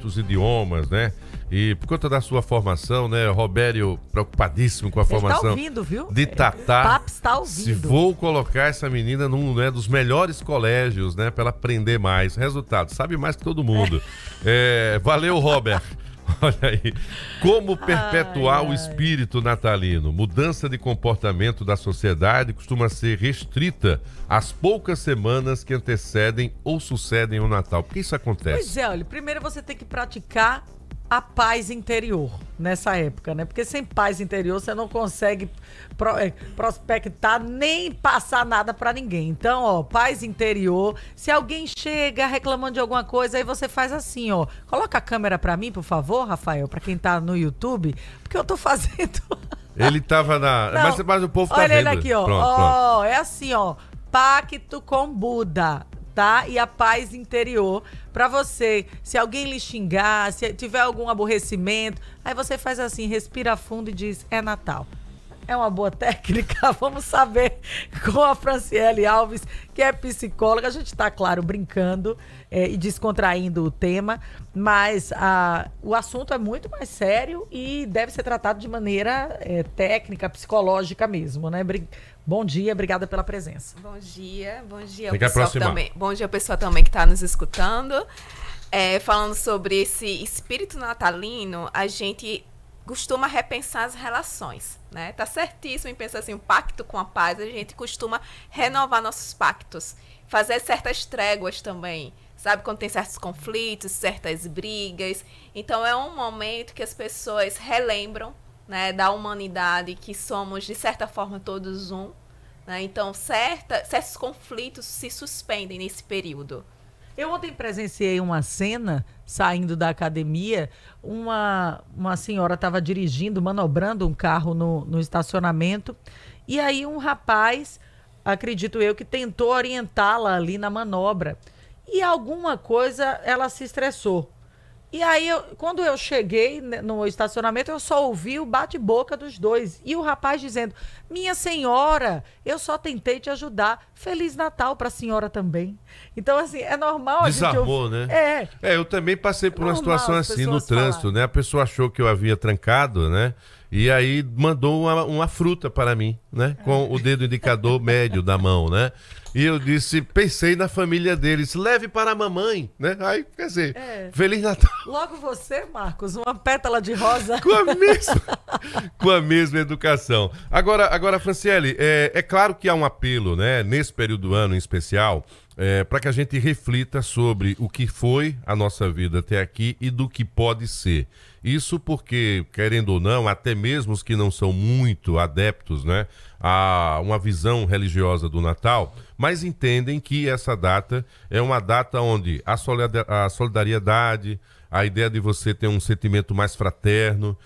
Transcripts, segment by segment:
outros idiomas, né? E por conta da sua formação, né, Robério, preocupadíssimo com a formação. Ele tá ouvindo, viu? De Tatá. Paps tá ouvindo. Se vou colocar essa menina num, né, dos melhores colégios, né, para ela aprender mais. Resultado, sabe mais que todo mundo. Valeu, Robert. Olha aí. Como perpetuar o espírito natalino? Mudança de comportamento da sociedade costuma ser restrita às poucas semanas que antecedem ou sucedem o Natal. Por que isso acontece? Pois é, olha, primeiro você tem que praticar a paz interior nessa época, né? Porque sem paz interior você não consegue prospectar nem passar nada pra ninguém. Então, ó, paz interior. Se alguém chega reclamando de alguma coisa, aí você faz assim, ó. Coloca a câmera pra mim, por favor, Rafael, pra quem tá no YouTube, porque eu tô fazendo... Ele tava na... Não, mas o povo tá olha vendo. Olha ele aqui, ó. Pronto. É assim, ó. Pacto com Buda. Tá? E a paz interior pra você. Se alguém lhe xingar, se tiver algum aborrecimento, aí você faz assim, respira fundo e diz, é Natal. É uma boa técnica? Vamos saber com a Franciele Alves, que é psicóloga. A gente tá, claro, brincando e descontraindo o tema, mas o assunto é muito mais sério e deve ser tratado de maneira técnica, psicológica mesmo, né? Bom dia, obrigada pela presença. Bom dia ao pessoal também. Bom dia ao pessoal também que está nos escutando. Falando sobre esse espírito natalino, a gente costuma repensar as relações, né? Tá certíssimo em pensar assim, o pacto com a paz, a gente costuma renovar nossos pactos, fazer certas tréguas também, sabe? Quando tem certos conflitos, certas brigas. Então é um momento que as pessoas relembram, né, da humanidade, que somos, de certa forma, todos um. Né? Então, certos conflitos se suspendem nesse período. Eu ontem presenciei uma cena, saindo da academia, uma senhora estava dirigindo, manobrando um carro no estacionamento, e aí um rapaz, acredito eu, que tentou orientá-la ali na manobra. E alguma coisa, ela se estressou. E aí, quando eu cheguei no estacionamento, eu só ouvi o bate-boca dos dois. E o rapaz dizendo, minha senhora, eu só tentei te ajudar. Feliz Natal para a senhora também. Então, assim, é normal a gente... Desarmou, né? Eu também passei por uma situação assim no trânsito, né? A pessoa achou que eu havia trancado, né? E aí mandou uma fruta para mim, né? Com o dedo indicador médio da mão, né? E eu disse, pensei na família deles, leve para a mamãe, né? Aí, quer dizer, Feliz Natal. Logo você, Marcos, uma pétala de rosa. Com a mesma educação. Agora, Franciele, é claro que há um apelo, né? Nesse período do ano em especial, para que a gente reflita sobre o que foi a nossa vida até aqui e do que pode ser. Isso porque, querendo ou não, até mesmo os que não são muito adeptos, né, a uma visão religiosa do Natal, mas entendem que essa data é uma data onde a solidariedade, a ideia de você ter um sentimento mais fraterno,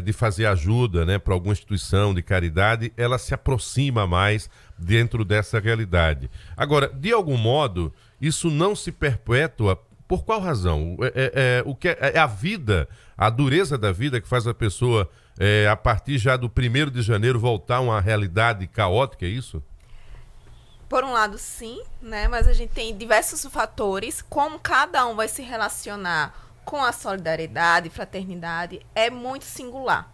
de fazer ajuda, né, para alguma instituição de caridade, ela se aproxima mais dentro dessa realidade. Agora, de algum modo, isso não se perpetua. Por qual razão? É a vida, a dureza da vida que faz a pessoa, a partir já do 1º de janeiro, voltar a uma realidade caótica, é isso? Por um lado, sim, né? Mas a gente tem diversos fatores, como cada um vai se relacionar com a solidariedade, fraternidade, é muito singular,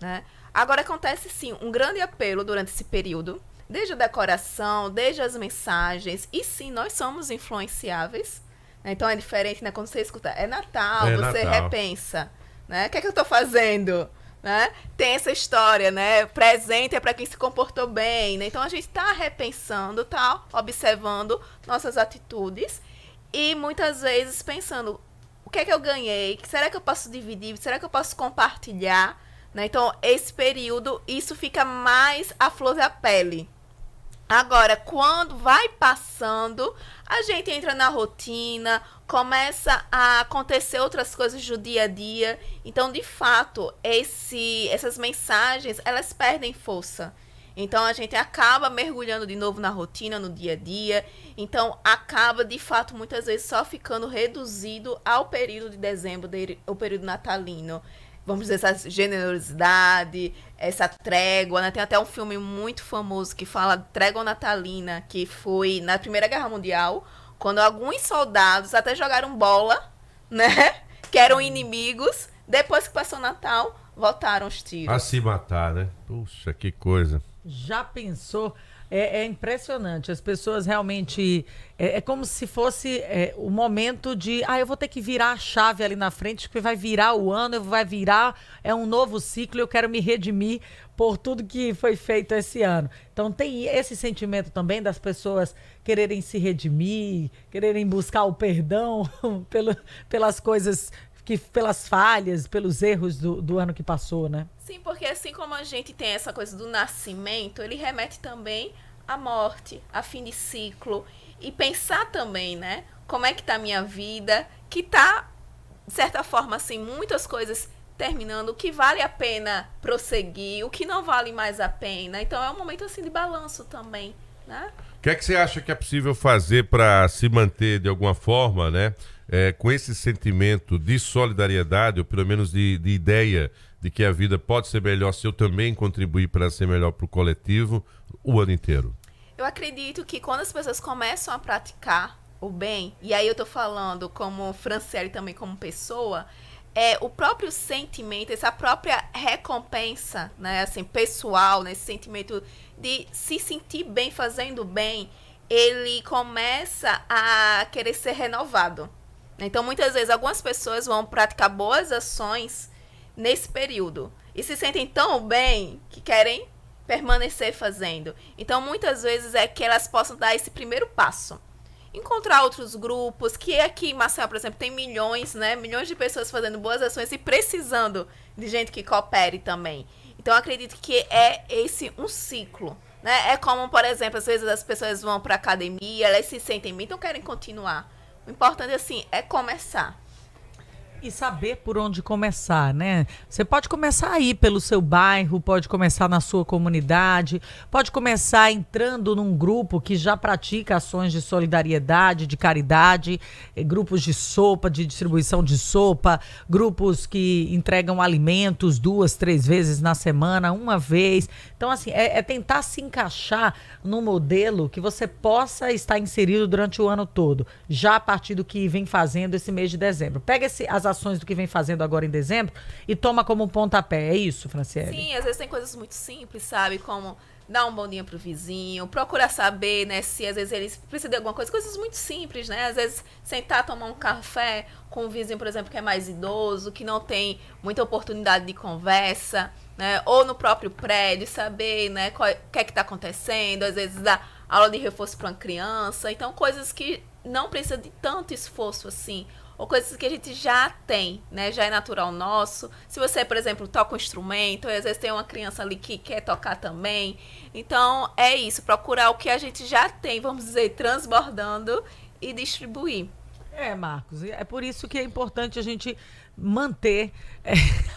né? Agora, acontece, sim, um grande apelo durante esse período, desde a decoração, desde as mensagens, e sim, nós somos influenciáveis. Então é diferente, né? Quando você escuta, é Natal, você repensa, né? O que é que eu tô fazendo? Né? Tem essa história, né? Presente é para quem se comportou bem, né? Então a gente tá repensando, tá observando nossas atitudes e muitas vezes pensando, o que é que eu ganhei? Será que eu posso dividir? Será que eu posso compartilhar? Né? Então esse período, isso fica mais à flor da pele. Agora, quando vai passando, a gente entra na rotina, começa a acontecer outras coisas do dia a dia. Então, de fato, essas mensagens, elas perdem força. Então, a gente acaba mergulhando de novo na rotina, no dia a dia. Então, acaba, de fato, muitas vezes só ficando reduzido ao período de dezembro, o período natalino. Vamos dizer, essa generosidade, essa trégua, né? Tem até um filme muito famoso que fala Trégua Natalina, que foi na Primeira Guerra Mundial, quando alguns soldados até jogaram bola, né? que eram inimigos, depois que passou o Natal, voltaram os tiros. A se matar, né? Puxa, que coisa. Já pensou? É impressionante. As pessoas realmente... É como se fosse o momento de... eu vou ter que virar a chave ali na frente, porque vai virar o ano, vai virar... É um novo ciclo, eu quero me redimir por tudo que foi feito esse ano. Então tem esse sentimento também das pessoas quererem se redimir, quererem buscar o perdão pelas coisas... pelas falhas, pelos erros do ano que passou, né? Sim, porque assim como a gente tem essa coisa do nascimento, ele remete também à morte, a fim de ciclo. E pensar também, né? Como é que tá a minha vida, que tá, de certa forma, assim, muitas coisas terminando, o que vale a pena prosseguir, o que não vale mais a pena. Então é um momento, assim, de balanço também, né? O que é que você acha que é possível fazer para se manter de alguma forma, né? Com esse sentimento de solidariedade, ou pelo menos de ideia de que a vida pode ser melhor se eu também contribuir para ser melhor para o coletivo o ano inteiro? Eu acredito que quando as pessoas começam a praticar o bem, e aí eu tô falando como Franciele também como pessoa, o próprio sentimento, essa própria recompensa, né, assim, pessoal, né, esse sentimento de se sentir bem fazendo bem, ele começa a querer ser renovado. Então, muitas vezes, algumas pessoas vão praticar boas ações nesse período e se sentem tão bem que querem permanecer fazendo. Então, muitas vezes é que elas possam dar esse primeiro passo. Encontrar outros grupos, que aqui em Maceió, por exemplo, tem milhões, né? Milhões de pessoas fazendo boas ações e precisando de gente que coopere também. Então, eu acredito que é esse um ciclo, né? É como, por exemplo, às vezes as pessoas vão para academia, elas se sentem bem, então querem continuar. O importante, assim, é começar. E saber por onde começar, né? Você pode começar aí pelo seu bairro, pode começar na sua comunidade, pode começar entrando num grupo que já pratica ações de solidariedade, de caridade, grupos de sopa, de distribuição de sopa, grupos que entregam alimentos 2, 3 vezes na semana, uma vez. Então, assim, é tentar se encaixar num modelo que você possa estar inserido durante o ano todo, já a partir do que vem fazendo esse mês de dezembro. Pega as ações do que vem fazendo agora em dezembro e toma como um pontapé. É isso, Franciele? Sim, às vezes tem coisas muito simples, sabe? Como dar um bom dia pro vizinho, procurar saber, né, se às vezes eles precisam de alguma coisa. Coisas muito simples, né? Às vezes sentar, tomar um café com um vizinho, por exemplo, que é mais idoso, que não tem muita oportunidade de conversa, né? Ou no próprio prédio, saber, né, o que é que tá acontecendo. Às vezes dar aula de reforço para uma criança. Então, coisas que não precisam de tanto esforço assim. Ou coisas que a gente já tem, né? Já é natural nosso. Se você, por exemplo, toca um instrumento, às vezes tem uma criança ali que quer tocar também. Então, é isso. Procurar o que a gente já tem, vamos dizer, transbordando e distribuir. Marcos, é por isso que é importante a gente manter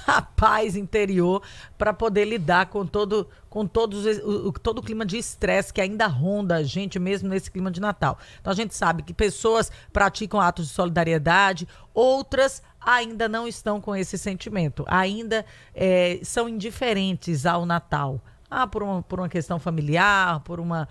a paz interior para poder lidar com todo o clima de estresse que ainda ronda a gente mesmo nesse clima de Natal. Então a gente sabe que pessoas praticam atos de solidariedade, outras ainda não estão com esse sentimento, ainda são indiferentes ao Natal. Por uma questão familiar, por uma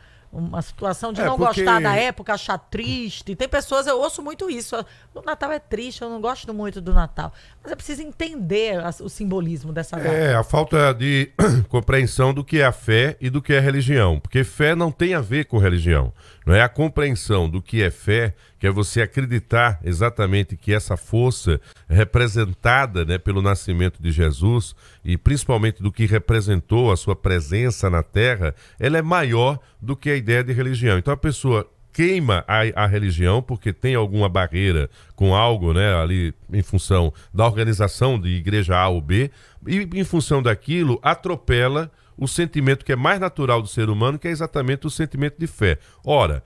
situação de não gostar da época, achar triste. Tem pessoas, eu ouço muito isso. O Natal é triste, eu não gosto muito do Natal. Mas é preciso entender o simbolismo dessa data. A falta de compreensão do que é a fé e do que é religião. Porque fé não tem a ver com religião. Não é a compreensão do que é fé, que é você acreditar exatamente que essa força representada, né, pelo nascimento de Jesus e principalmente do que representou a sua presença na Terra, ela é maior do que a ideia de religião. Então a pessoa queima a religião porque tem alguma barreira com algo, né, ali em função da organização de igreja A ou B, e em função daquilo atropela o sentimento que é mais natural do ser humano, que é exatamente o sentimento de fé. Ora,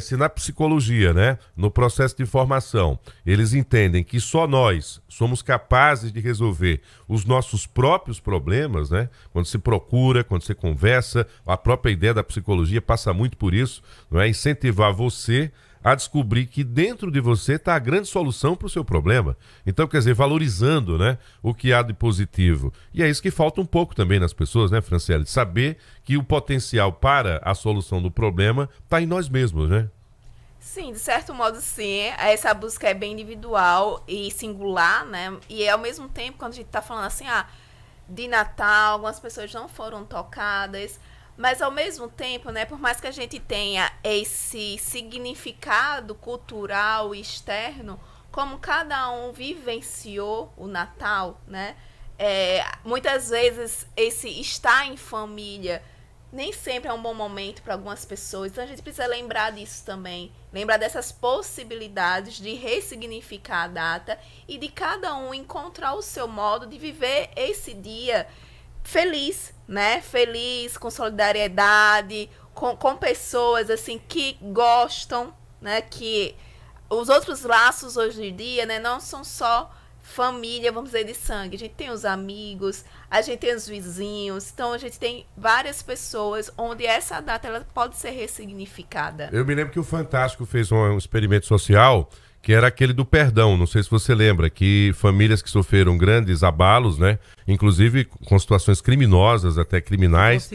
se na psicologia, né, no processo de formação, eles entendem que só nós somos capazes de resolver os nossos próprios problemas, né, quando se procura, quando se conversa, a própria ideia da psicologia passa muito por isso, não é? Incentivar você a descobrir que dentro de você está a grande solução para o seu problema. Então, quer dizer, valorizando, né, o que há de positivo. E é isso que falta um pouco também nas pessoas, né, Franciele? Saber que o potencial para a solução do problema está em nós mesmos, né? Sim, de certo modo sim. Essa busca é bem individual e singular, né? E ao mesmo tempo, quando a gente tá falando assim, de Natal, algumas pessoas não foram tocadas, mas ao mesmo tempo, né, por mais que a gente tenha esse significado cultural e externo, como cada um vivenciou o Natal, né? Muitas vezes esse estar em família nem sempre é um bom momento para algumas pessoas. Então a gente precisa lembrar disso também. Lembrar dessas possibilidades de ressignificar a data e de cada um encontrar o seu modo de viver esse dia feliz, né? Feliz, com solidariedade, com pessoas assim que gostam, né? Que os outros laços hoje em dia, né, não são só família, vamos dizer, de sangue. A gente tem os amigos, a gente tem os vizinhos, então a gente tem várias pessoas onde essa data ela pode ser ressignificada. Eu me lembro que o Fantástico fez um experimento social que era aquele do perdão, não sei se você lembra, que famílias que sofreram grandes abalos, né, inclusive com situações criminosas, até criminais,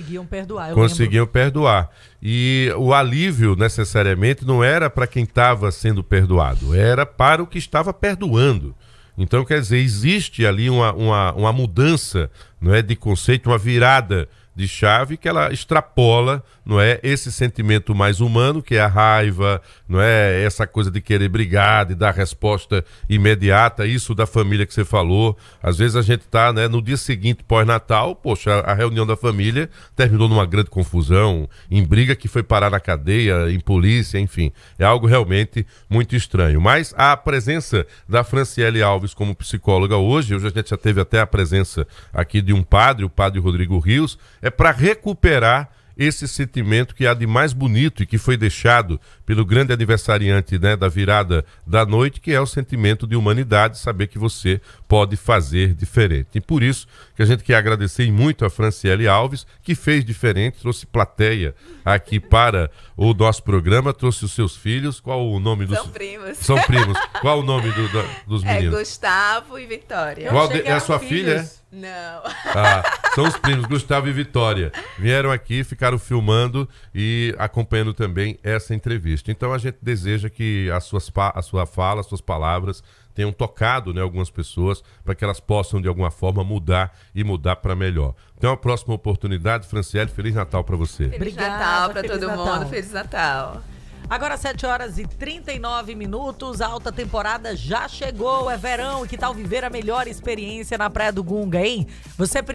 conseguiam perdoar. E o alívio, necessariamente, não era para quem estava sendo perdoado, era para o que estava perdoando. Então, quer dizer, existe ali uma mudança, não é, de conceito, uma virada de chave que ela extrapola, não é, esse sentimento mais humano, que é a raiva, não é, essa coisa de querer brigar, de dar resposta imediata, isso da família que você falou. Às vezes a gente tá, né, no dia seguinte, pós-Natal, poxa, a reunião da família terminou numa grande confusão, em briga que foi parar na cadeia, em polícia, enfim. É algo realmente muito estranho. Mas a presença da Franciele Alves como psicóloga hoje a gente já teve até a presença aqui de um padre, o padre Rodrigo Rios, é para recuperar esse sentimento que há de mais bonito e que foi deixado pelo grande aniversariante, né, da virada da noite, que é o sentimento de humanidade, saber que você pode fazer diferente. E por isso que a gente quer agradecer muito a Franciele Alves, que fez diferente, trouxe plateia aqui para o nosso programa, trouxe os seus filhos. Qual o nome dos... São primos. São primos. Qual o nome dos meninos? Gustavo e Vitória. Qual é a sua filha? Não. São os primos, Gustavo e Vitória. Vieram aqui, ficaram filmando e acompanhando também essa entrevista. Então a gente deseja que a sua fala, as suas palavras tenham tocado, né, algumas pessoas, para que elas possam de alguma forma mudar e mudar para melhor. Então, a próxima oportunidade, Franciele, Feliz Natal para você. Feliz Natal para todo mundo, Feliz Natal. Agora 7h39, a alta temporada já chegou, é verão, e que tal viver a melhor experiência na Praia do Gunga, hein? Você